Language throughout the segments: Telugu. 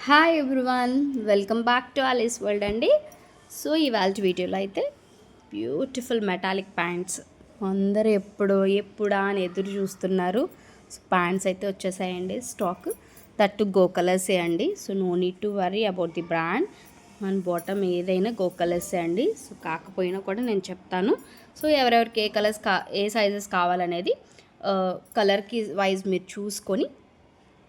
Hi everyone, welcome back to Alice world అండి. సో ఇవాళ వీడియోలో అయితే బ్యూటిఫుల్ మెటాలిక్ ప్యాంట్స్ అందరూ ఎప్పుడా అని ఎదురు చూస్తున్నారు. సో ప్యాంట్స్ అయితే వచ్చేసాయండి స్టాక్. దట్టు గో కలర్సే అండి. So no need to worry about the brand. మన బాటమ్ ఏదైనా గో కలర్సే అండి. సో కాకపోయినా కూడా నేను చెప్తాను. సో ఎవరెవరికి ఏ కలర్స్ ఏ సైజెస్ కావాలనేది కలర్కి వైజ్ మీరు చూసుకొని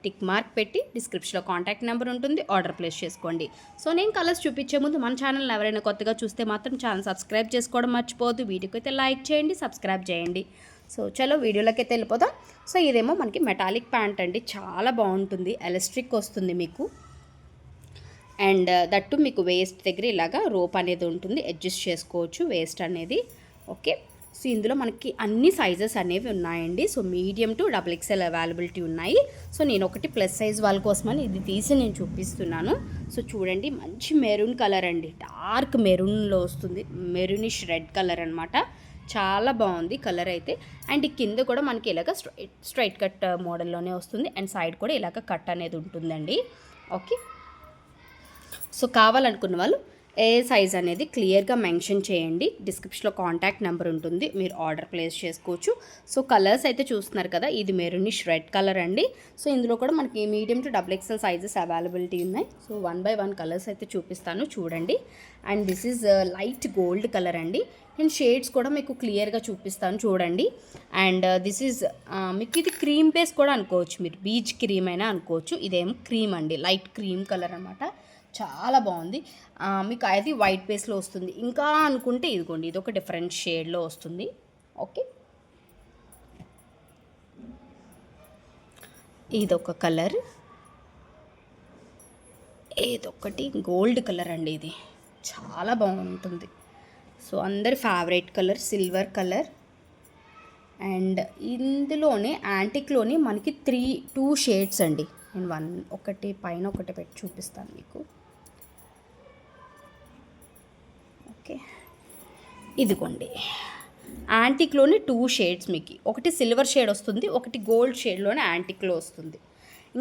టిక్ మార్క్ పెట్టి డిస్క్రిప్షన్లో కాంటాక్ట్ నెంబర్ ఉంటుంది, ఆర్డర్ ప్లేస్ చేసుకోండి. సో నేను కలర్స్ చూపించే ముందు మన ఛానల్ని ఎవరైనా కొత్తగా చూస్తే మాత్రం ఛానల్ సబ్స్క్రైబ్ చేసుకోవడం మర్చిపోవద్దు. వీడియోకి అయితే లైక్ చేయండి, సబ్స్క్రైబ్ చేయండి. సో చలో వీడియోలోకి అయితే వెళ్ళిపోదాం. సో ఇదేమో మనకి మెటాలిక్ ప్యాంట్ అండి, చాలా బాగుంటుంది, ఎలాస్టిక్ వస్తుంది మీకు. అండ్ దట్టు మీకు వేస్ట్ దగ్గర ఇలాగా రోప్ అనేది ఉంటుంది, అడ్జస్ట్ చేసుకోవచ్చు వేస్ట్ అనేది. ఓకే, సో ఇందులో మనకి అన్ని సైజెస్ అనేవి ఉన్నాయండి. So medium to XXL availability ఉన్నాయి. సో నేను ఒకటి ప్లస్ సైజ్ వాళ్ళ కోసమని ఇది తీసి నేను చూపిస్తున్నాను. సో చూడండి, మంచి మెరూన్ కలర్ అండి, డార్క్ మెరూన్లో వస్తుంది, మెరూనిష్ రెడ్ కలర్ అనమాట. చాలా బాగుంది కలర్ అయితే. అండ్ కింద కూడా మనకి ఇలాగ స్ట్రైట్ కట్ మోడల్లోనే వస్తుంది. అండ్ సైడ్ కూడా ఇలాగ కట్ అనేది ఉంటుందండి. ఓకే, సో కావాలనుకున్న వాళ్ళు ఏ సైజ్ అనేది క్లియర్గా మెన్షన్ చేయండి. డిస్క్రిప్షన్లో కాంటాక్ట్ నెంబర్ ఉంటుంది, మీరు ఆర్డర్ ప్లేస్ చేసుకోవచ్చు. సో కలర్స్ అయితే చూస్తున్నారు కదా, ఇది మెరూనిష్ రెడ్ కలర్ అండి. సో ఇందులో కూడా మనకి medium to XXL sizes availability ఉన్నాయి. సో 1 by 1 కలర్స్ అయితే చూపిస్తాను చూడండి. And this is light gold colour అండి. నేను షేడ్స్ కూడా మీకు క్లియర్గా చూపిస్తాను చూడండి. అండ్ దిస్ ఈజ్ మీకు ఇది క్రీమ్ బేస్ కూడా అనుకోవచ్చు, మీరు బీచ్ క్రీమ్ అయినా అనుకోవచ్చు. ఇదేమో క్రీమ్ అండి, లైట్ క్రీమ్ కలర్ అనమాట. చాలా బాగుంది. మీకు అది వైట్ బేస్లో వస్తుంది. ఇంకా అనుకుంటే ఇదిగోండి, ఇది ఒక డిఫరెంట్ షేడ్లో వస్తుంది. ఓకే, ఇదొక కలర్, ఇదొకటి గోల్డ్ కలర్ అండి. ఇది చాలా బాగుంటుంది. సో అందరి favourite colour silver colour. And ఇందులోనే యాంటిక్లోనే మనకి 2 షేడ్స్ అండి. నేను ఒకటి పైన ఒకటి పెట్టి చూపిస్తాను మీకు. ఓకే, ఇదిగోండి, యాంటిక్లోనే 2 షేడ్స్ మీకు, ఒకటి సిల్వర్ షేడ్ వస్తుంది, ఒకటి గోల్డ్ షేడ్లోనే యాంటిక్లో వస్తుంది.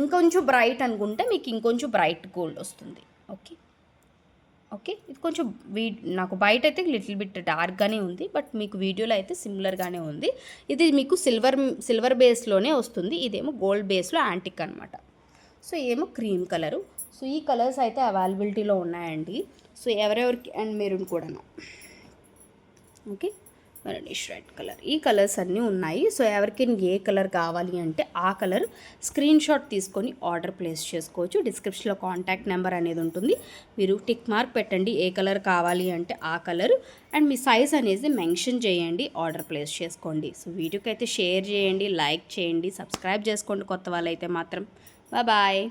ఇంకొంచెం బ్రైట్ అనుకుంటే మీకు ఇంకొంచెం బ్రైట్ గోల్డ్ వస్తుంది. ఓకే ఓకే, ఇది కొంచెం నాకు బయట అయితే లిటిల్ బిట్ డార్క్గానే ఉంది, బట్ మీకు వీడియోలో అయితే సిమిలర్గానే ఉంది. ఇది మీకు సిల్వర్ బేస్లోనే వస్తుంది, ఇదేమో గోల్డ్ బేస్లో యాంటిక్ అనమాట. సో ఏమో క్రీమ్ కలరు. సో ఈ కలర్స్ అయితే అవైలబిలిటీలో ఉన్నాయండి. సో ఎవరెవరికి, అండ్ మెరూన్ కూడాను. ఓకే, మెరూనిష్ రెడ్ కలర్, ఈ కలర్స్ అన్నీ ఉన్నాయి. సో ఎవరికి ఏ కలర్ కావాలి అంటే ఆ కలర్ స్క్రీన్ షాట్ తీసుకొని ఆర్డర్ ప్లేస్ చేసుకోవచ్చు. డిస్క్రిప్షన్లో కాంటాక్ట్ నెంబర్ అనేది ఉంటుంది, మీరు టిక్ మార్క్ పెట్టండి ఏ కలర్ కావాలి అంటే ఆ కలర్. అండ్ మీ సైజ్ అనేది మెన్షన్ చేయండి, ఆర్డర్ ప్లేస్ చేసుకోండి. సో వీడియోకి అయితే షేర్ చేయండి, లైక్ చేయండి, సబ్స్క్రైబ్ చేసుకోండి కొత్త వాళ్ళైతే మాత్రం. బాయ్.